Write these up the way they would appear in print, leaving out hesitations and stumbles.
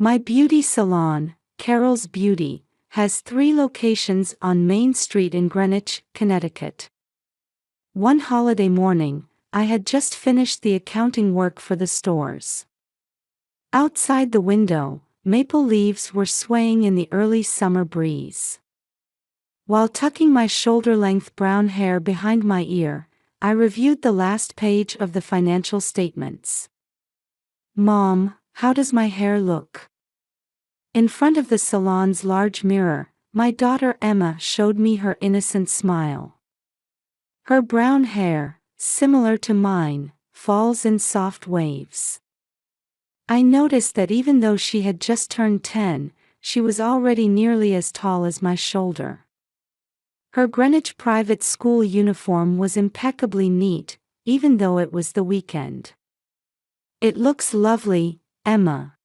My beauty salon, Carol's Beauty, has 3 locations on Main Street in Greenwich, Connecticut. One holiday morning, I had just finished the accounting work for the stores. Outside the window, maple leaves were swaying in the early summer breeze. While tucking my shoulder-length brown hair behind my ear, I reviewed the last page of the financial statements. "Mom, how does my hair look?" In front of the salon's large mirror, my daughter Emma showed me her innocent smile. Her brown hair, similar to mine, falls in soft waves. I noticed that even though she had just turned 10, she was already nearly as tall as my shoulder. Her Greenwich private school uniform was impeccably neat, even though it was the weekend. "It looks lovely, Emma.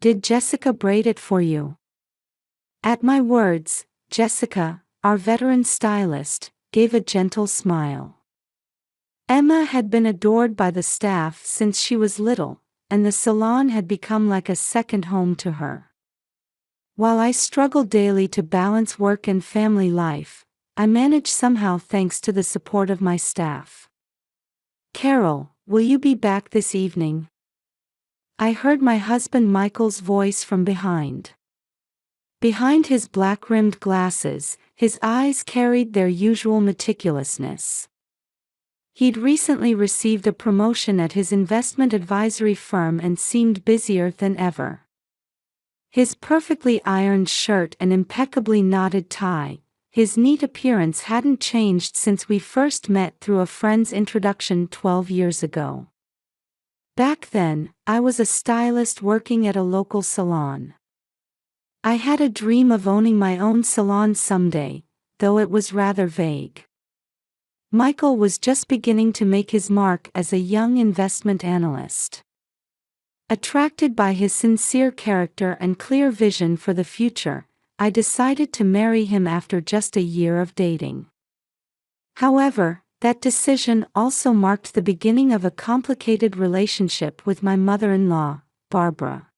Did Jessica braid it for you?" At my words, Jessica, our veteran stylist, gave a gentle smile. Emma had been adored by the staff since she was little, and the salon had become like a second home to her. While I struggled daily to balance work and family life, I managed somehow thanks to the support of my staff. "Carol, will you be back this evening?" I heard my husband Michael's voice from behind. Behind his black-rimmed glasses, his eyes carried their usual meticulousness. He'd recently received a promotion at his investment advisory firm and seemed busier than ever. His perfectly ironed shirt and impeccably knotted tie, his neat appearance hadn't changed since we first met through a friend's introduction 12 years ago. Back then, I was a stylist working at a local salon. I had a dream of owning my own salon someday, though it was rather vague. Michael was just beginning to make his mark as a young investment analyst. Attracted by his sincere character and clear vision for the future, I decided to marry him after just a year of dating. However, that decision also marked the beginning of a complicated relationship with my mother-in-law, Barbara.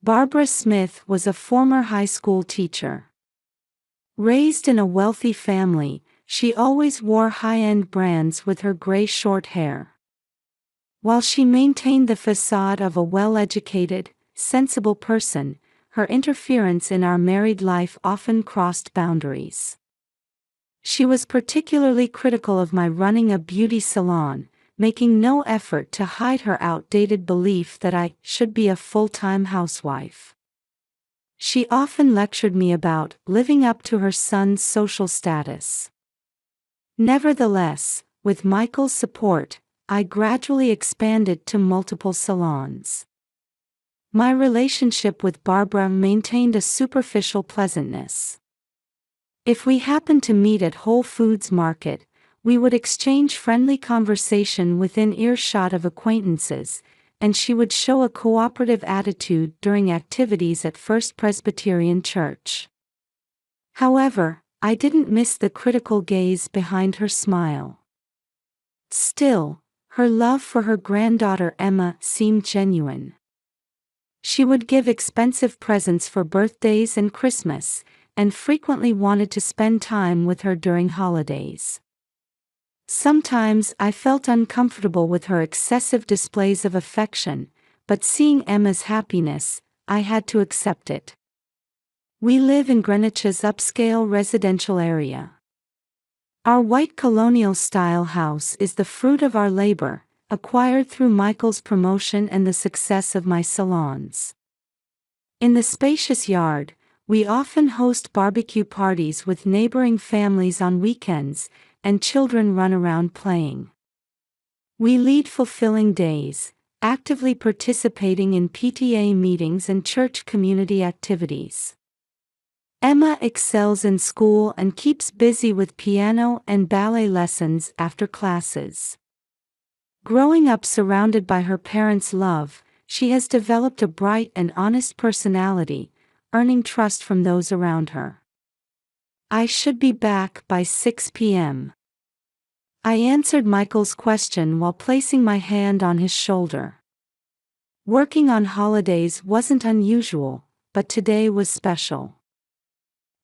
Barbara Smith was a former high school teacher. Raised in a wealthy family, she always wore high-end brands with her gray short hair. While she maintained the facade of a well-educated, sensible person, her interference in our married life often crossed boundaries. She was particularly critical of my running a beauty salon, making no effort to hide her outdated belief that I should be a full-time housewife. She often lectured me about living up to her son's social status. Nevertheless, with Michael's support, I gradually expanded to multiple salons. My relationship with Barbara maintained a superficial pleasantness. If we happened to meet at Whole Foods Market, we would exchange friendly conversation within earshot of acquaintances, and she would show a cooperative attitude during activities at First Presbyterian Church. However, I didn't miss the critical gaze behind her smile. Still, her love for her granddaughter Emma seemed genuine. She would give expensive presents for birthdays and Christmas, and frequently wanted to spend time with her during holidays. Sometimes I felt uncomfortable with her excessive displays of affection, but seeing Emma's happiness, I had to accept it. We live in Greenwich's upscale residential area. Our white colonial-style house is the fruit of our labor, acquired through Michael's promotion and the success of my salons. In the spacious yard, we often host barbecue parties with neighboring families on weekends, and children run around playing. We lead fulfilling days, actively participating in PTA meetings and church community activities. Emma excels in school and keeps busy with piano and ballet lessons after classes. Growing up surrounded by her parents' love, she has developed a bright and honest personality, earning trust from those around her. I should be back by 6 p.m. I answered Michael's question while placing my hand on his shoulder. Working on holidays wasn't unusual, but today was special.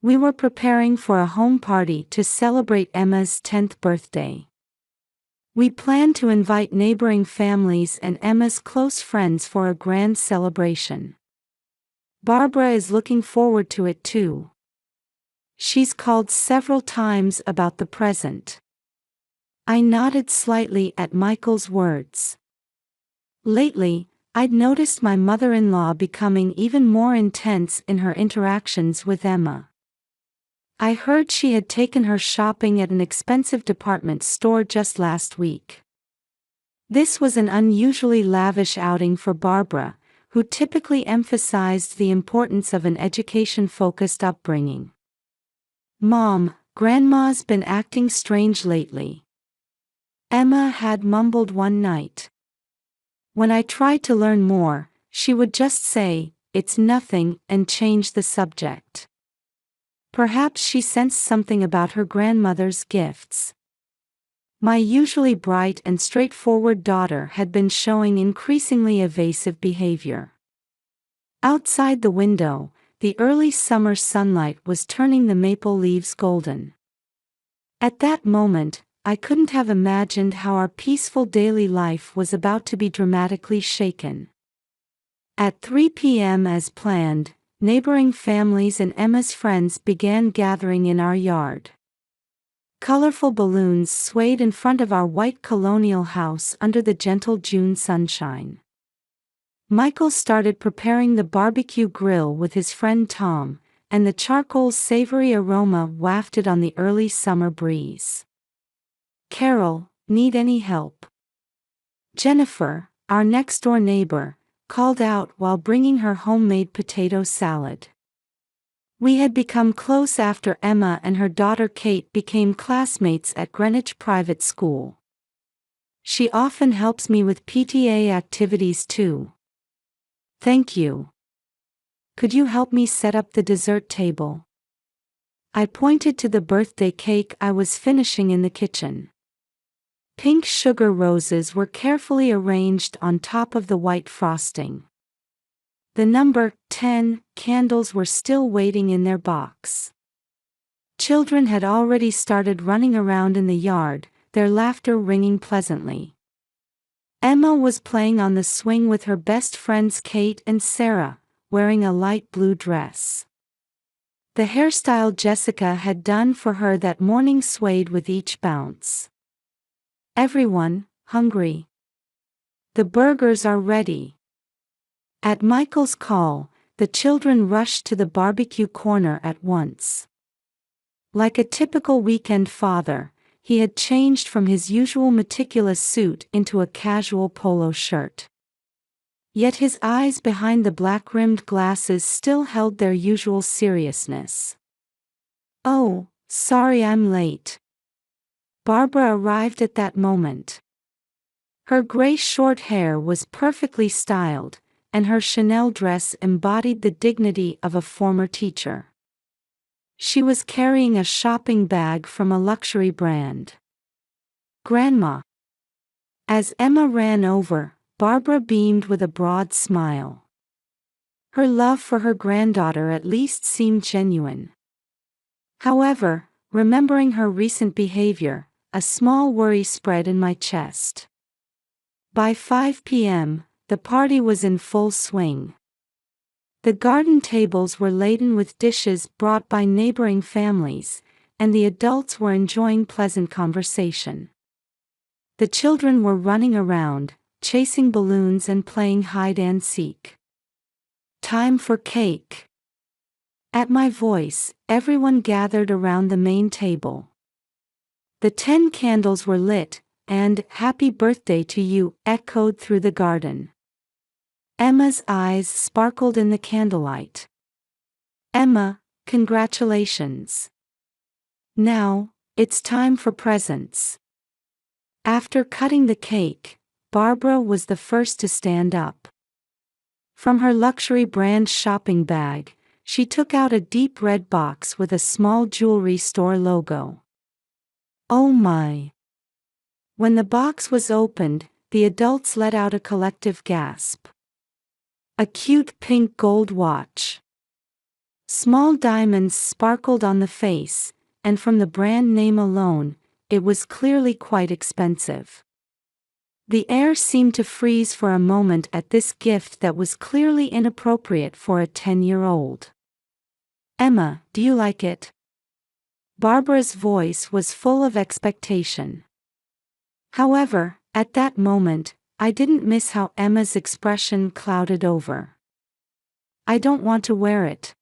We were preparing for a home party to celebrate Emma's 10th birthday. We planned to invite neighboring families and Emma's close friends for a grand celebration. Barbara is looking forward to it too. She's called several times about the present. I nodded slightly at Michael's words. Lately, I'd noticed my mother-in-law becoming even more intense in her interactions with Emma. I heard she had taken her shopping at an expensive department store just last week. This was an unusually lavish outing for Barbara, who typically emphasized the importance of an education-focused upbringing. "Mom, Grandma's been acting strange lately," Emma had mumbled one night. When I tried to learn more, she would just say, "It's nothing," and change the subject. Perhaps she sensed something about her grandmother's gifts. My usually bright and straightforward daughter had been showing increasingly evasive behavior. Outside the window, the early summer sunlight was turning the maple leaves golden. At that moment, I couldn't have imagined how our peaceful daily life was about to be dramatically shaken. At 3 p.m. as planned, neighboring families and Emma's friends began gathering in our yard. Colorful balloons swayed in front of our white colonial house under the gentle June sunshine. Michael started preparing the barbecue grill with his friend Tom, and the charcoal's savory aroma wafted on the early summer breeze. "Carol, need any help?" Jennifer, our next-door neighbor, called out while bringing her homemade potato salad. We had become close after Emma and her daughter Kate became classmates at Greenwich Private School. She often helps me with PTA activities too. "Thank you. Could you help me set up the dessert table?" I pointed to the birthday cake I was finishing in the kitchen. Pink sugar roses were carefully arranged on top of the white frosting. The number 10 candles were still waiting in their box. Children had already started running around in the yard, their laughter ringing pleasantly. Emma was playing on the swing with her best friends Kate and Sarah, wearing a light blue dress. The hairstyle Jessica had done for her that morning swayed with each bounce. "Everyone, hungry? The burgers are ready." At Michael's call, the children rushed to the barbecue corner at once. Like a typical weekend father, he had changed from his usual meticulous suit into a casual polo shirt. Yet his eyes behind the black-rimmed glasses still held their usual seriousness. "Oh, sorry I'm late." Barbara arrived at that moment. Her gray short hair was perfectly styled, and her Chanel dress embodied the dignity of a former teacher. She was carrying a shopping bag from a luxury brand. "Grandma." As Emma ran over, Barbara beamed with a broad smile. Her love for her granddaughter at least seemed genuine. However, remembering her recent behavior, a small worry spread in my chest. By 5 p.m., the party was in full swing. The garden tables were laden with dishes brought by neighboring families, and the adults were enjoying pleasant conversation. The children were running around, chasing balloons and playing hide-and-seek. "Time for cake." At my voice, everyone gathered around the main table. The 10 candles were lit, and "Happy Birthday to You" echoed through the garden. Emma's eyes sparkled in the candlelight. "Emma, congratulations. Now, it's time for presents." After cutting the cake, Barbara was the first to stand up. From her luxury brand shopping bag, she took out a deep red box with a small jewelry store logo. Oh my! When the box was opened, the adults let out a collective gasp. A cute pink gold watch. Small diamonds sparkled on the face, and from the brand name alone, it was clearly quite expensive. The air seemed to freeze for a moment at this gift that was clearly inappropriate for a 10-year-old. "Emma, do you like it?" Barbara's voice was full of expectation. However, at that moment, I didn't miss how Emma's expression clouded over. "I don't want to wear it."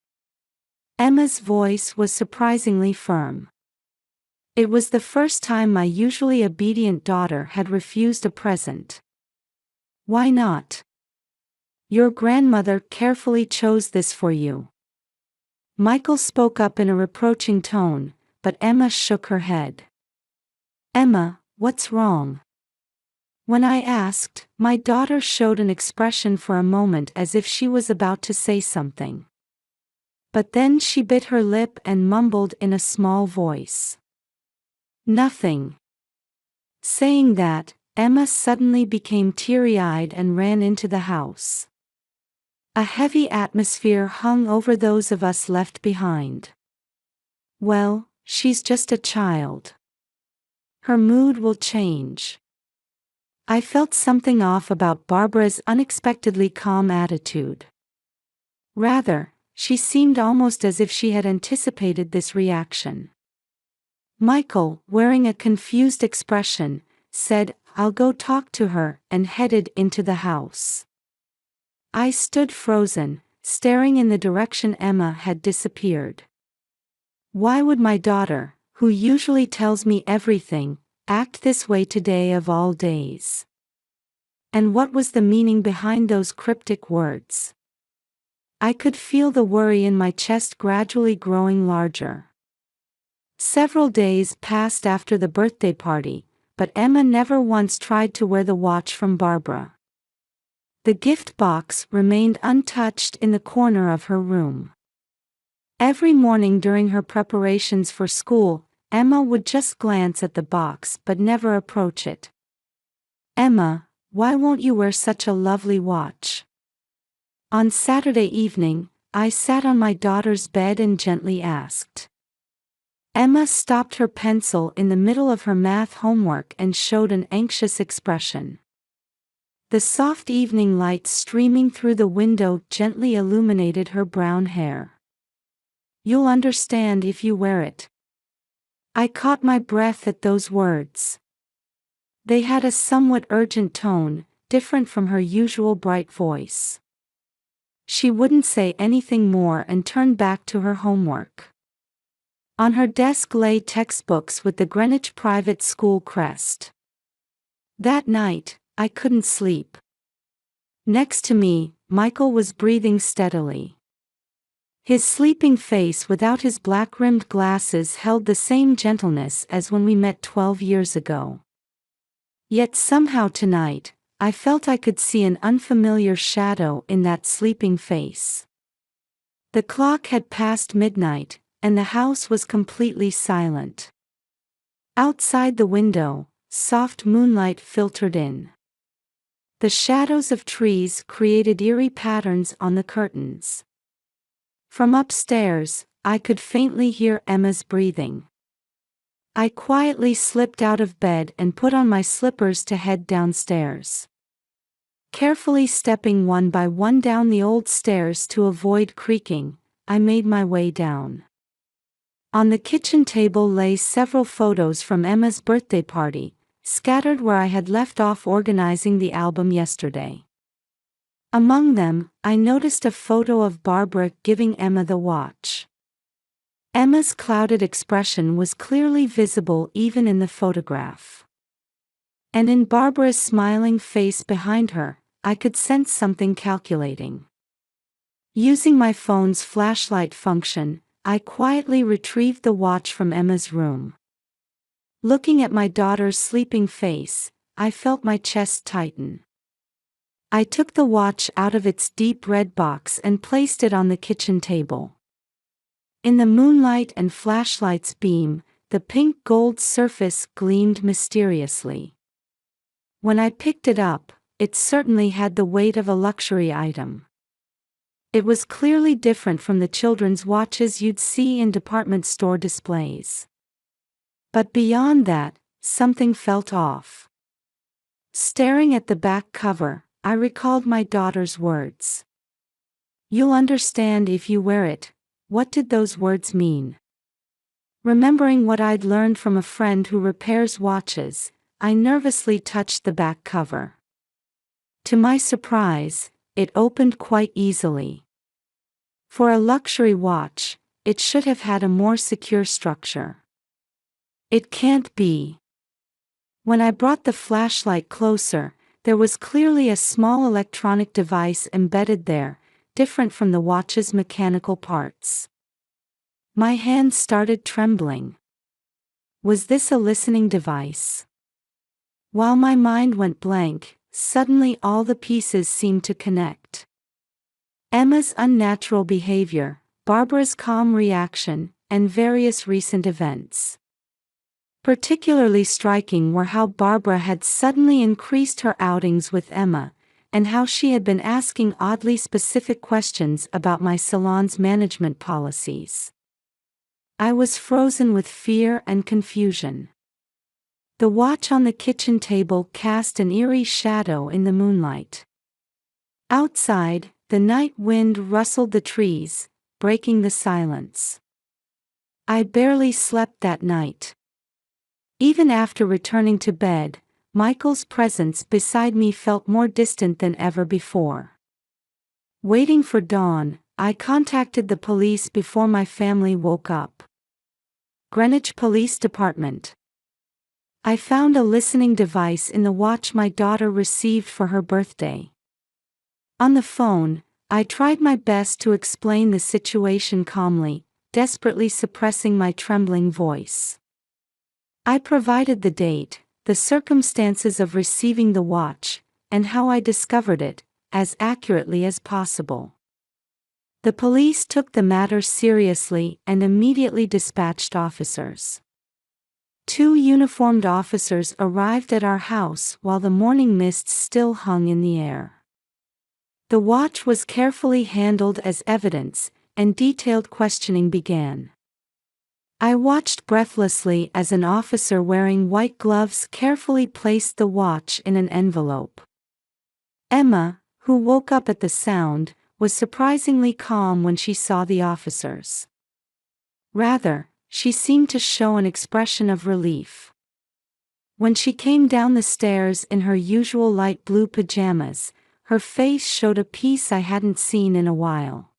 Emma's voice was surprisingly firm. It was the first time my usually obedient daughter had refused a present. "Why not? Your grandmother carefully chose this for you." Michael spoke up in a reproaching tone, but Emma shook her head. "Emma, what's wrong?" When I asked, my daughter showed an expression for a moment as if she was about to say something. But then she bit her lip and mumbled in a small voice, "Nothing." Saying that, Emma suddenly became teary-eyed and ran into the house. A heavy atmosphere hung over those of us left behind. "Well, she's just a child. Her mood will change." I felt something off about Barbara's unexpectedly calm attitude. Rather, she seemed almost as if she had anticipated this reaction. Michael, wearing a confused expression, said, "I'll go talk to her," and headed into the house. I stood frozen, staring in the direction Emma had disappeared. Why would my daughter, who usually tells me everything, act this way today of all days? And what was the meaning behind those cryptic words? I could feel the worry in my chest gradually growing larger. Several days passed after the birthday party, but Emma never once tried to wear the watch from Barbara. The gift box remained untouched in the corner of her room. Every morning during her preparations for school, Emma would just glance at the box but never approach it. "Emma, why won't you wear such a lovely watch?" On Saturday evening, I sat on my daughter's bed and gently asked. Emma stopped her pencil in the middle of her math homework and showed an anxious expression. The soft evening light streaming through the window gently illuminated her brown hair. "You'll understand if you wear it." I caught my breath at those words. They had a somewhat urgent tone, different from her usual bright voice. She wouldn't say anything more and turned back to her homework. On her desk lay textbooks with the Greenwich private school crest. That night, I couldn't sleep. Next to me, Michael was breathing steadily. His sleeping face without his black-rimmed glasses held the same gentleness as when we met 12 years ago. Yet somehow tonight, I felt I could see an unfamiliar shadow in that sleeping face. The clock had passed midnight, and the house was completely silent. Outside the window, soft moonlight filtered in. The shadows of trees created eerie patterns on the curtains. From upstairs, I could faintly hear Emma's breathing. I quietly slipped out of bed and put on my slippers to head downstairs. Carefully stepping one by one down the old stairs to avoid creaking, I made my way down. On the kitchen table lay several photos from Emma's birthday party, scattered where I had left off organizing the album yesterday. Among them, I noticed a photo of Barbara giving Emma the watch. Emma's clouded expression was clearly visible even in the photograph. And in Barbara's smiling face behind her, I could sense something calculating. Using my phone's flashlight function, I quietly retrieved the watch from Emma's room. Looking at my daughter's sleeping face, I felt my chest tighten. I took the watch out of its deep red box and placed it on the kitchen table. In the moonlight and flashlight's beam, the pink gold surface gleamed mysteriously. When I picked it up, it certainly had the weight of a luxury item. It was clearly different from the children's watches you'd see in department store displays. But beyond that, something felt off. Staring at the back cover, I recalled my daughter's words. "You'll understand if you wear it." What did those words mean? Remembering what I'd learned from a friend who repairs watches, I nervously touched the back cover. To my surprise, it opened quite easily. For a luxury watch, it should have had a more secure structure. It can't be. When I brought the flashlight closer, there was clearly a small electronic device embedded there, different from the watch's mechanical parts. My hands started trembling. Was this a listening device? While my mind went blank, suddenly all the pieces seemed to connect. Emma's unnatural behavior, Barbara's calm reaction, and various recent events. Particularly striking were how Barbara had suddenly increased her outings with Emma, and how she had been asking oddly specific questions about my salon's management policies. I was frozen with fear and confusion. The watch on the kitchen table cast an eerie shadow in the moonlight. Outside, the night wind rustled the trees, breaking the silence. I barely slept that night. Even after returning to bed, Michael's presence beside me felt more distant than ever before. Waiting for dawn, I contacted the police before my family woke up. Greenwich Police Department. I found a listening device in the watch my daughter received for her birthday. On the phone, I tried my best to explain the situation calmly, desperately suppressing my trembling voice. I provided the date, the circumstances of receiving the watch, and how I discovered it, as accurately as possible. The police took the matter seriously and immediately dispatched officers. 2 uniformed officers arrived at our house while the morning mists still hung in the air. The watch was carefully handled as evidence, and detailed questioning began. I watched breathlessly as an officer wearing white gloves carefully placed the watch in an envelope. Emma, who woke up at the sound, was surprisingly calm when she saw the officers. Rather, she seemed to show an expression of relief. When she came down the stairs in her usual light blue pajamas, her face showed a peace I hadn't seen in a while.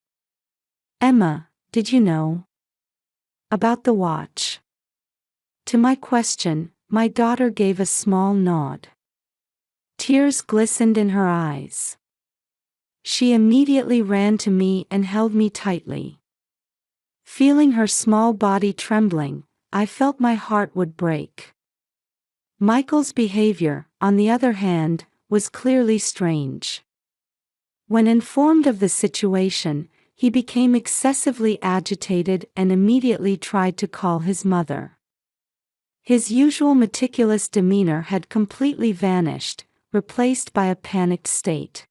"Emma, did you know about the watch?" To my question, my daughter gave a small nod. Tears glistened in her eyes. She immediately ran to me and held me tightly. Feeling her small body trembling, I felt my heart would break. Michael's behavior, on the other hand, was clearly strange. When informed of the situation, he became excessively agitated and immediately tried to call his mother. His usual meticulous demeanor had completely vanished, replaced by a panicked state.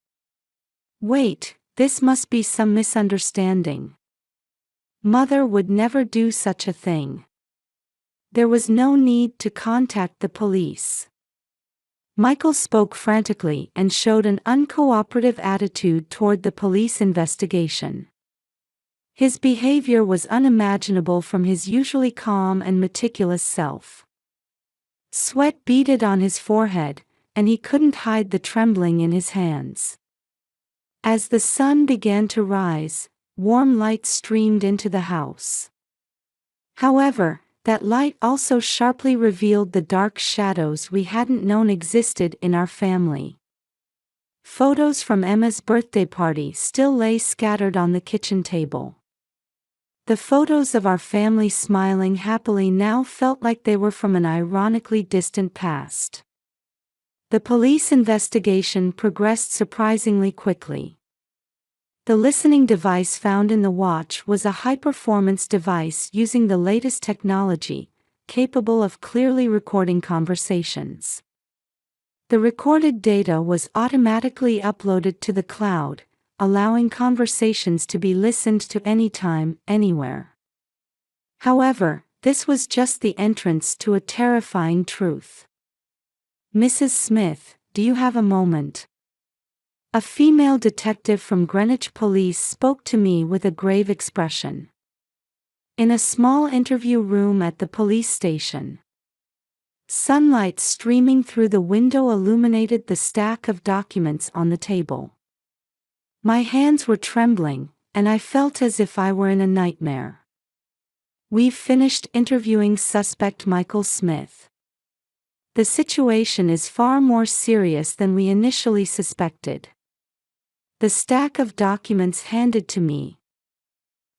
"Wait, this must be some misunderstanding. Mother would never do such a thing." There was no need to contact the police. Michael spoke frantically and showed an uncooperative attitude toward the police investigation. His behavior was unimaginable from his usually calm and meticulous self. Sweat beaded on his forehead, and he couldn't hide the trembling in his hands. As the sun began to rise, warm light streamed into the house. However, that light also sharply revealed the dark shadows we hadn't known existed in our family. Photos from Emma's birthday party still lay scattered on the kitchen table. The photos of our family smiling happily now felt like they were from an ironically distant past. The police investigation progressed surprisingly quickly. The listening device found in the watch was a high-performance device using the latest technology, capable of clearly recording conversations. The recorded data was automatically uploaded to the cloud, allowing conversations to be listened to anytime, anywhere. However, this was just the entrance to a terrifying truth. "Mrs. Smith, do you have a moment?" A female detective from Greenwich Police spoke to me with a grave expression. In a small interview room at the police station. Sunlight streaming through the window illuminated the stack of documents on the table. My hands were trembling, and I felt as if I were in a nightmare. "We've finished interviewing suspect Michael Smith. The situation is far more serious than we initially suspected." The stack of documents handed to me.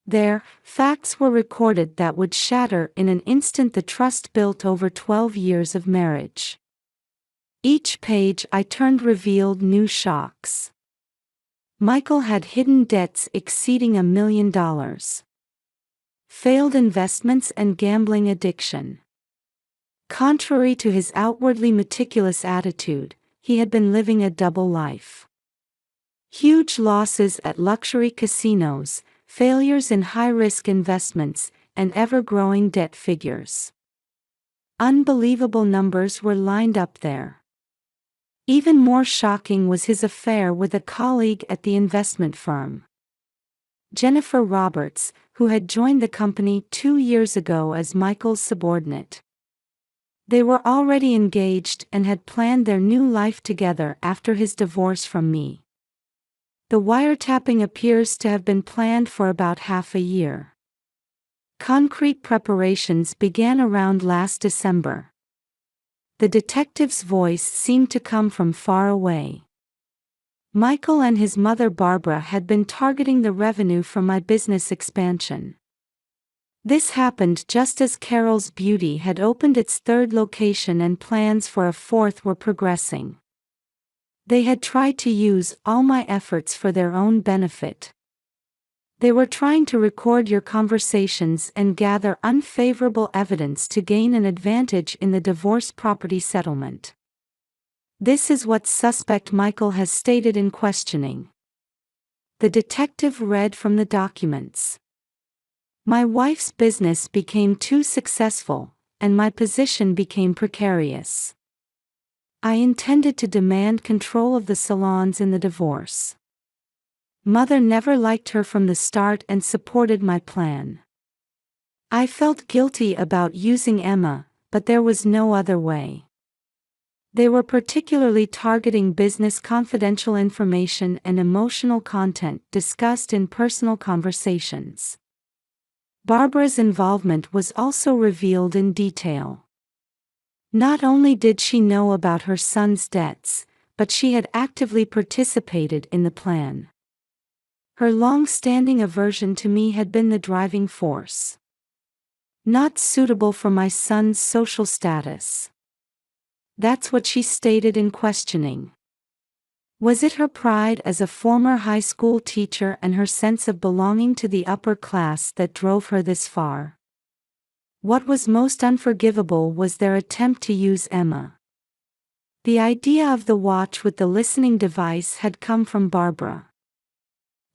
There, facts were recorded that would shatter in an instant the trust built over 12 years of marriage. Each page I turned revealed new shocks. Michael had hidden debts exceeding $1 million. Failed investments and gambling addiction. Contrary to his outwardly meticulous attitude, he had been living a double life. Huge losses at luxury casinos, failures in high-risk investments, and ever-growing debt figures. Unbelievable numbers were lined up there. Even more shocking was his affair with a colleague at the investment firm, Jennifer Roberts, who had joined the company 2 years ago as Michael's subordinate. They were already engaged and had planned their new life together after his divorce from me. The wiretapping appears to have been planned for about half a year. Concrete preparations began around last December. The detective's voice seemed to come from far away. Michael and his mother Barbara had been targeting the revenue from my business expansion. This happened just as Carol's Beauty had opened its 3rd location and plans for a 4th were progressing. They had tried to use all my efforts for their own benefit. They were trying to record your conversations and gather unfavorable evidence to gain an advantage in the divorce property settlement. This is what suspect Michael has stated in questioning. The detective read from the documents. "My wife's business became too successful, and my position became precarious. I intended to demand control of the salons in the divorce. Mother never liked her from the start and supported my plan. I felt guilty about using Emma, but there was no other way. They were particularly targeting business confidential information and emotional content discussed in personal conversations. Barbara's involvement was also revealed in detail. Not only did she know about her son's debts, but she had actively participated in the plan. Her long-standing aversion to me had been the driving force. Not suitable for my son's social status. That's what she stated in questioning. Was it her pride as a former high school teacher and her sense of belonging to the upper class that drove her this far? What was most unforgivable was their attempt to use Emma. The idea of the watch with the listening device had come from Barbara.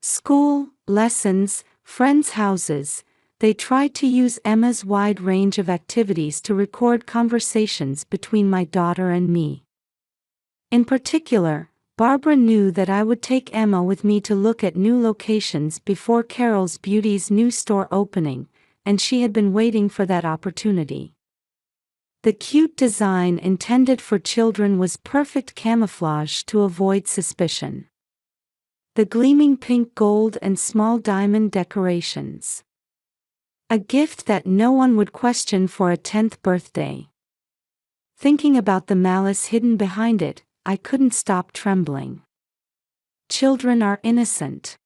School, lessons, friends' houses, they tried to use Emma's wide range of activities to record conversations between my daughter and me. In particular, Barbara knew that I would take Emma with me to look at new locations before Carol's Beauty's new store opening, and she had been waiting for that opportunity. The cute design intended for children was perfect camouflage to avoid suspicion. The gleaming pink gold and small diamond decorations. A gift that no one would question for a 10th birthday. Thinking about the malice hidden behind it, I couldn't stop trembling. Children are innocent.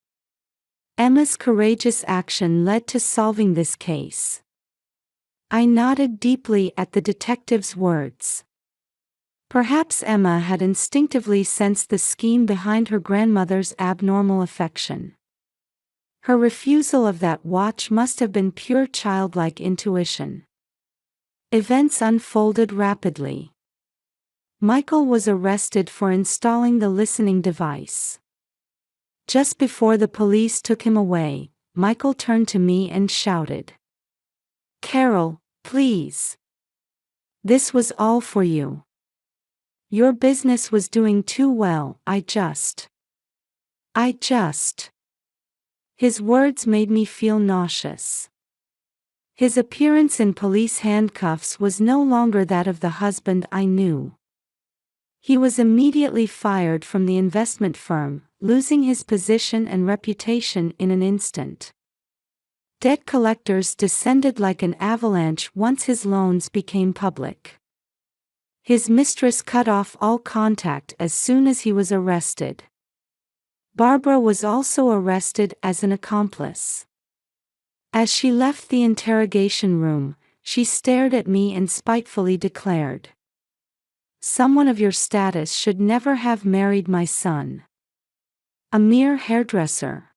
Emma's courageous action led to solving this case. I nodded deeply at the detective's words. Perhaps Emma had instinctively sensed the scheme behind her grandmother's abnormal affection. Her refusal of that watch must have been pure childlike intuition. Events unfolded rapidly. Michael was arrested for installing the listening device. Just before the police took him away, Michael turned to me and shouted, "Carol, please. This was all for you. Your business was doing too well, I just. His words made me feel nauseous. His appearance in police handcuffs was no longer that of the husband I knew. He was immediately fired from the investment firm, losing his position and reputation in an instant. Debt collectors descended like an avalanche once his loans became public. His mistress cut off all contact as soon as he was arrested. Barbara was also arrested as an accomplice. As she left the interrogation room, she stared at me and spitefully declared, "Someone of your status should never have married my son. A mere hairdresser."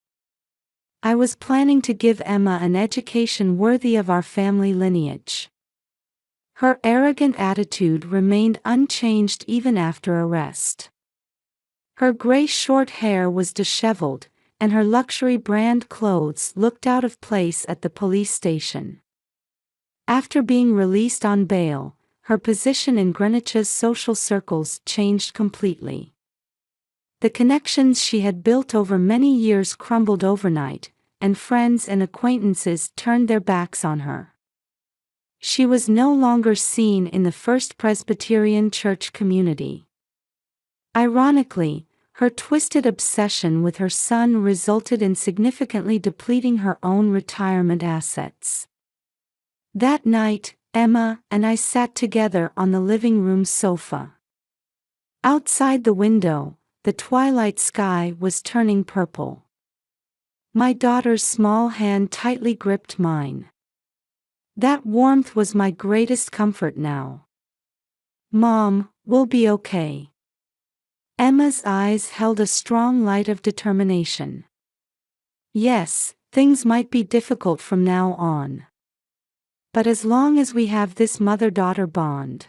I was planning to give Emma an education worthy of our family lineage. Her arrogant attitude remained unchanged even after arrest. Her gray short hair was disheveled, and her luxury brand clothes looked out of place at the police station. After being released on bail, her position in Greenwich's social circles changed completely. The connections she had built over many years crumbled overnight, and friends and acquaintances turned their backs on her. She was no longer seen in the First Presbyterian Church community. Ironically, her twisted obsession with her son resulted in significantly depleting her own retirement assets. That night, Emma and I sat together on the living room sofa. Outside the window, the twilight sky was turning purple. My daughter's small hand tightly gripped mine. That warmth was my greatest comfort now. "Mom, we'll be okay." Emma's eyes held a strong light of determination. "Yes, things might be difficult from now on. But as long as we have this mother-daughter bond."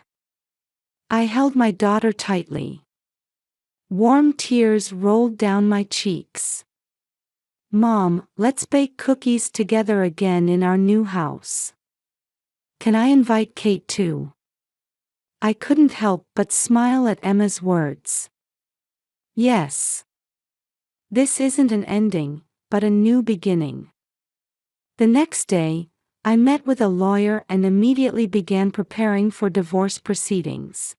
I held my daughter tightly. Warm tears rolled down my cheeks. "Mom, let's bake cookies together again in our new house. Can I invite Kate too?" I couldn't help but smile at Emma's words. "Yes. This isn't an ending, but a new beginning." The next day, I met with a lawyer and immediately began preparing for divorce proceedings.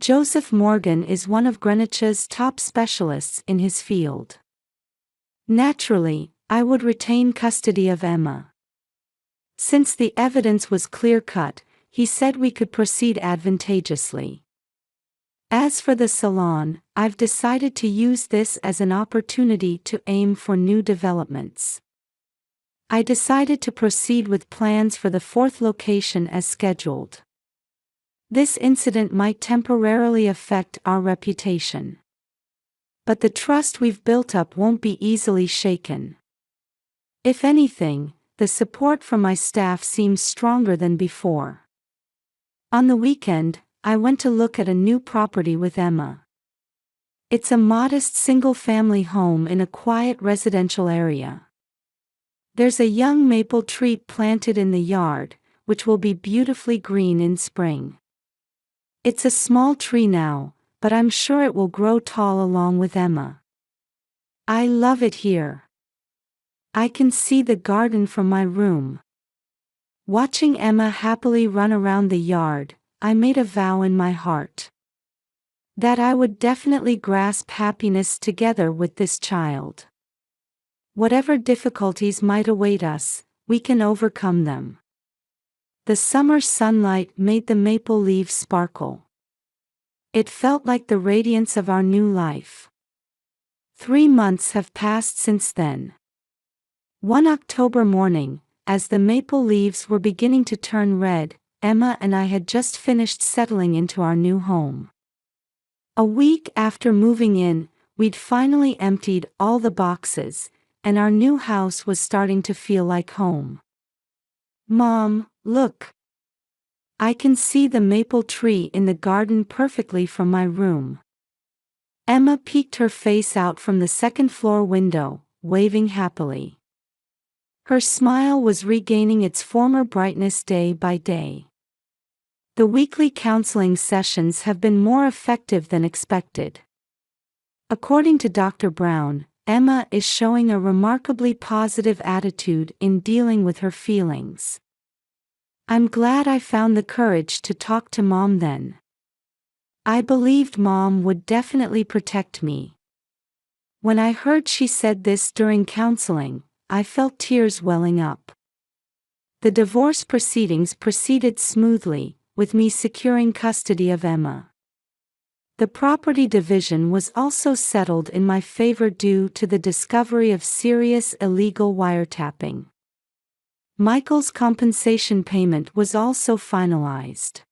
Joseph Morgan is one of Greenwich's top specialists in his field. Naturally, I would retain custody of Emma. Since the evidence was clear-cut, he said we could proceed advantageously. As for the salon, I've decided to use this as an opportunity to aim for new developments. I decided to proceed with plans for the fourth location as scheduled. This incident might temporarily affect our reputation. But the trust we've built up won't be easily shaken. If anything, the support from my staff seems stronger than before. On the weekend, I went to look at a new property with Emma. It's a modest single-family home in a quiet residential area. There's a young maple tree planted in the yard, which will be beautifully green in spring. It's a small tree now, but I'm sure it will grow tall along with Emma. I love it here. I can see the garden from my room. Watching Emma happily run around the yard, I made a vow in my heart that I would definitely grasp happiness together with this child. Whatever difficulties might await us, we can overcome them. The summer sunlight made the maple leaves sparkle. It felt like the radiance of our new life. 3 months have passed since then. One October morning, as the maple leaves were beginning to turn red, Emma and I had just finished settling into our new home. A week after moving in, we'd finally emptied all the boxes, and our new house was starting to feel like home. "Mom, look. I can see the maple tree in the garden perfectly from my room." Emma peeked her face out from the second-floor window, waving happily. Her smile was regaining its former brightness day by day. The weekly counseling sessions have been more effective than expected. According to Dr. Brown, Emma is showing a remarkably positive attitude in dealing with her feelings. I'm glad I found the courage to talk to Mom then. I believed Mom would definitely protect me. When I heard she said this during counseling, I felt tears welling up. The divorce proceedings proceeded smoothly, with me securing custody of Emma. The property division was also settled in my favor due to the discovery of serious illegal wiretapping. Michael's compensation payment was also finalized.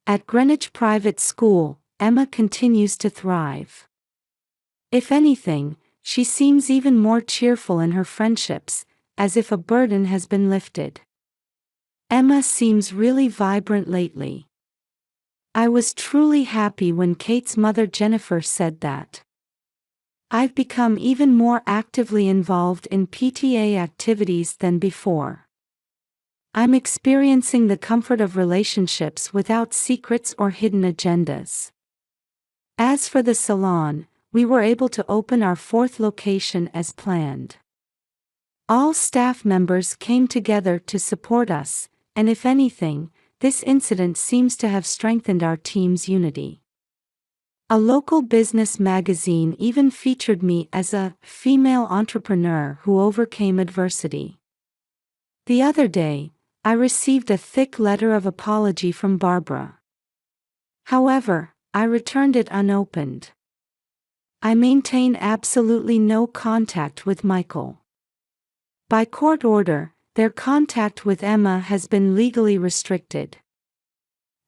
At Greenwich Private School, Emma continues to thrive. If anything, she seems even more cheerful in her friendships, as if a burden has been lifted. Emma seems really vibrant lately. I was truly happy when Kate's mother Jennifer said that. I've become even more actively involved in PTA activities than before. I'm experiencing the comfort of relationships without secrets or hidden agendas. As for the salon, we were able to open our 4th location as planned. All staff members came together to support us, and if anything, this incident seems to have strengthened our team's unity. A local business magazine even featured me as a female entrepreneur who overcame adversity. The other day, I received a thick letter of apology from Barbara. However, I returned it unopened. I maintain absolutely no contact with Michael. By court order, their contact with Emma has been legally restricted.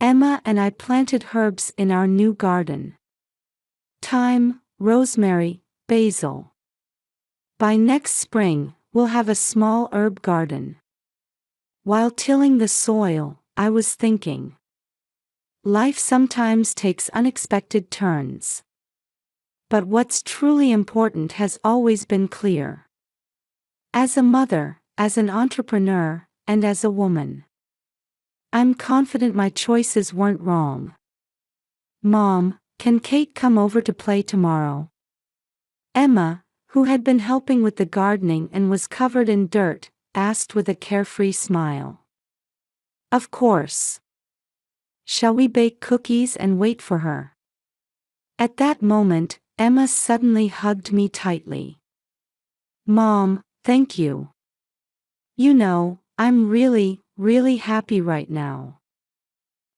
Emma and I planted herbs in our new garden. Thyme, rosemary, basil. By next spring, we'll have a small herb garden. While tilling the soil, I was thinking. Life sometimes takes unexpected turns. But what's truly important has always been clear. As a mother, as an entrepreneur, and as a woman. I'm confident my choices weren't wrong. Mom, can Kate come over to play tomorrow? Emma, who had been helping with the gardening and was covered in dirt, asked with a carefree smile. Of course. Shall we bake cookies and wait for her? At that moment, Emma suddenly hugged me tightly. Mom, thank you. You know, I'm really, really happy right now.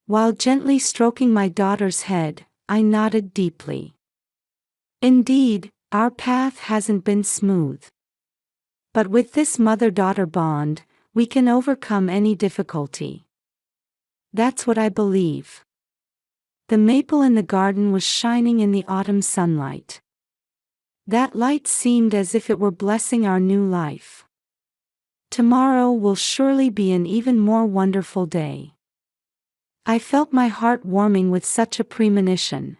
While gently stroking my daughter's head, I nodded deeply. Indeed, our path hasn't been smooth. But with this mother-daughter bond, we can overcome any difficulty. That's what I believe. The maple in the garden was shining in the autumn sunlight. That light seemed as if it were blessing our new life. Tomorrow will surely be an even more wonderful day. I felt my heart warming with such a premonition.